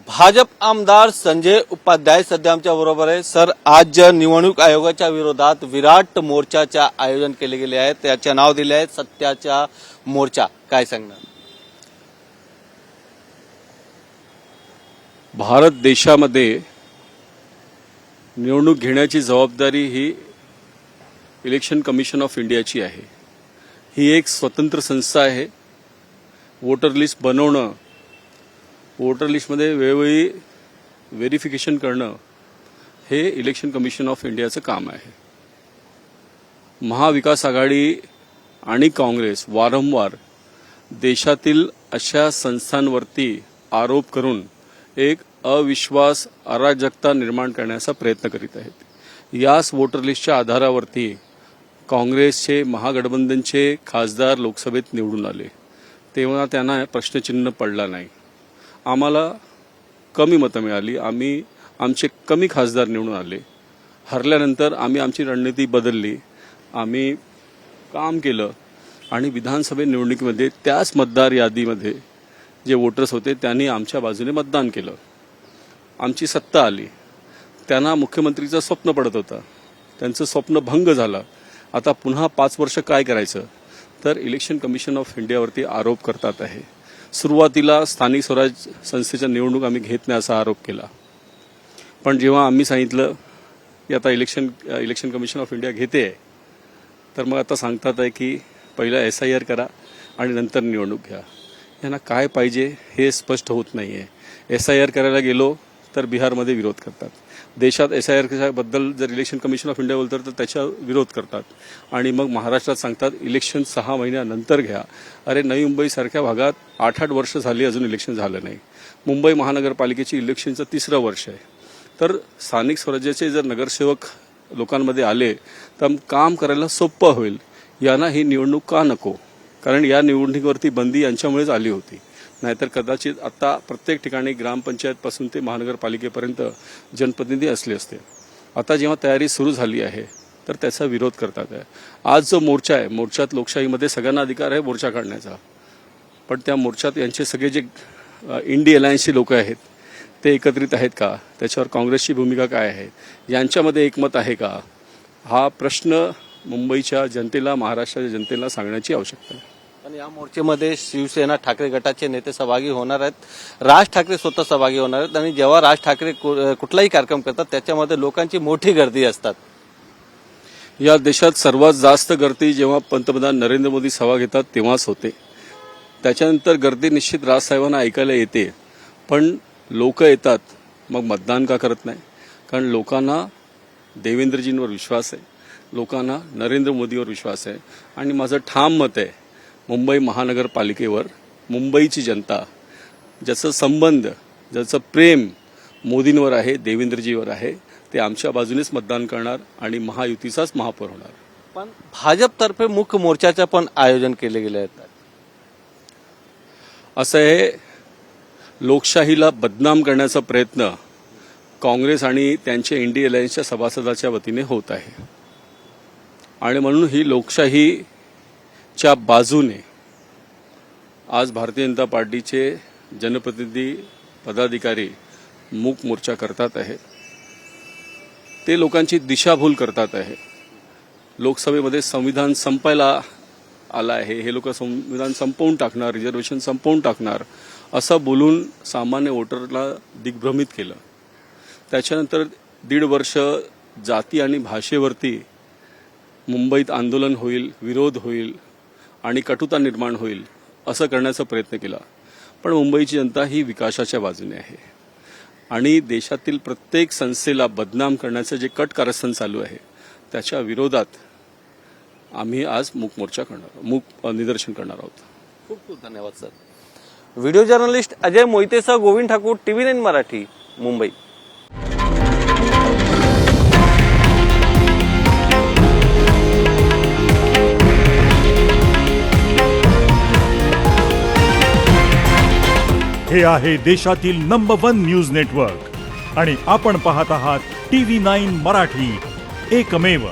भाजप आमदार संजय उपाध्याय सध्या आमच्या बरोबर आहे। सर, आज निवडणूक आयोगाच्या विरोधात विराट मोर्चाचे आयोजन केले गेले आहे, त्याचे नाव दिले आहे सत्याचा मोर्चा, काय सांगणार? भारत देशामध्ये निवडणूक घेण्याची जबाबदारी ही इलेक्शन कमिशन ऑफ इंडियाची आहे। ही एक स्वतंत्र संस्था आहे। वोटर लिस्ट बनवणं, वोटर लिस्टमध्ये वेळोवेळी व्हेरिफिकेशन करणं हे इलेक्शन कमिशन ऑफ इंडियाचं काम आहे। महाविकास आघाडी आणि काँग्रेस वारंवार देशातील अशा संस्थांवरती आरोप करून एक अविश्वास, अराजकता निर्माण करण्याचा प्रयत्न करीत आहेत। याच वोटर लिस्टच्या आधारावरती काँग्रेसचे, महागठबंधनचे खासदार लोकसभेत निवडून आले, तेव्हा त्यांना प्रश्नचिन्ह पडला नाही। आम्हाला कमी मतं मिळाली, आम्ही आमचे कमी खासदार निवडून आले। हरल्यानंतर आम्ही आमची रणनीती बदलली, आम्ही काम केलं आणि विधानसभा निवडणुकीमध्ये त्याच मतदार यादीमध्ये जे वोटर्स होते त्यांनी आमच्या बाजूने मतदान केलं। आमची सत्ता आली। त्यांना मुख्यमंत्रीचं स्वप्न पडत होतं, त्यांचं स्वप्न भंग झालं। आता पुन्हा 5 वर्ष काय करायचं, तर इलेक्शन कमिशन ऑफ इंडियावरती आरोप करतात आहे। सुरुवातीला स्थानिक स्वराज संस्थेच्या निवडणूक आम्ही घेत नाही असा आरोप केला, पण जेव्हा आम्ही सांगितलं की आता इलेक्शन कमिशन ऑफ इंडिया घेते आहे, तर मग आता सांगतात आहे की पहिला SIR करा आणि नंतर निवडणूक घ्या। यांना काय पाहिजे हे स्पष्ट होत नाही आहे। SIR करायला गेलो तर बिहारमध्ये विरोध करतात, देशात SIR बद्दल जर इलेक्शन कमिशन ऑफ इंडिया बोलतात तर त्याचा विरोध करतात, आणि मग महाराष्ट्रात सांगतात इलेक्शन 6 महिन्यानंतर घ्या। अरे, नवी मुंबईसारख्या भागात 8-8 वर्ष झाली अजून इलेक्शन झालं नाही। मुंबई महानगरपालिकेची इलेक्शनचं 3रं वर्ष आहे। तर स्थानिक स्वराज्याचे जर नगरसेवक लोकांमध्ये आले तर काम करायला सोपं होईल। यांना ही निवडणूक का नको? कारण या निवडणुकीवरती बंदी यांच्यामुळेच आली होती, नाहीतर कदाचित आता प्रत्येक ठिकाणी ग्रामपंचायतपासून ते महानगरपालिकेपर्यंत जनप्रतिनिधी असले असते। आता जेव्हा तयारी सुरू झाली आहे तर त्याचा विरोध करतात आहे। आज जो मोर्चा आहे, मोर्चात लोकशाहीमध्ये सगळ्यांना अधिकार आहे मोर्चा काढण्याचा, पण त्या मोर्चात यांचे सगळे जे इंडी अलायन्सचे लोक आहेत ते एकत्रित आहेत का? त्याच्यावर काँग्रेसची भूमिका काय आहे? यांच्यामध्ये एकमत आहे का? हा प्रश्न मुंबईच्या जनतेला, महाराष्ट्राच्या जनतेला सांगण्याची आवश्यकता आहे। आणि या मोर्चेमध्ये शिवसेना, ठाकरे गटाचे नेते सहभागी होणार आहेत, राज ठाकरे स्वतः सहभागी होणार आहेत, आणि जेव्हा राज ठाकरे कुठलाही कार्यक्रम करतात त्याच्यामध्ये लोकांची मोठी गर्दी असतात। या देशात सर्वात जास्त गर्दी जेव्हा पंतप्रधान नरेंद्र मोदी सभा घेतात तेव्हाच होते। त्याच्यानंतर गर्दी निश्चित राजसाहेबांना ऐकायला येते, पण लोक येतात मग मतदान का करत नाही? कारण लोकांना देवेंद्रजींवर विश्वास आहे, लोकांना नरेंद्र मोदीवर विश्वास आहे, आणि माझं ठाम मत आहे मुंबई महानगरपालिकेवर मुंबईची जनता, ज्याचं संबंध, ज्याचं प्रेम मोदींवर आहे, देवेंद्रजीवर आहे, ते आमच्या बाजूनेच मतदान करणार आणि महायुतीचाच महापौर होणार। पण भाजपतर्फे मुख्य मोर्चाचं पण आयोजन केले गेले आहे। असं हे लोकशाहीला बदनाम करण्याचा प्रयत्न काँग्रेस आणि त्यांच्या इंडी अलायन्सच्या सभासदाच्या वतीने होत आहे, आणि म्हणून ही लोकशाहीच्या बाजूने आज भारतीय जनता पार्टीचे जनप्रतिनिधी, पदाधिकारी मूक मोर्चा करतात आहे। ते लोकांची दिशाभूल करतात आहे। लोकसभेमध्ये संविधान संपायला आलं आहे, हे लोक संविधान संपवून टाकणार, रिझर्वेशन संपवून टाकणार असं बोलून सामान्य वोटरला दिग्भ्रमित केलं। त्याच्यानंतर 1.5 वर्ष जाती आणि भाषेवरती मुंबईत आंदोलन होईल, विरोध होईल आणि कटुता निर्माण होईल असं करण्याचा प्रयत्न केला, पण मुंबईची जनता ही विकासाच्या बाजूने आहे, आणि देशातील प्रत्येक संस्थेला बदनाम करण्याचं जे कट कारस्थान चालू आहे त्याच्या विरोधात आम्ही आज मूक निदर्शन करणार आहोत। खूप खूप धन्यवाद सर। व्हिडिओ जर्नलिस्ट अजय मोहितेसह गोविंद ठाकूर, TV9 मराठी, मुंबई। हे आहे देशातील नंबर 1 न्यूज नेटवर्क, आणि आपण पाहत आहात TV9 मराठी, एकमेव।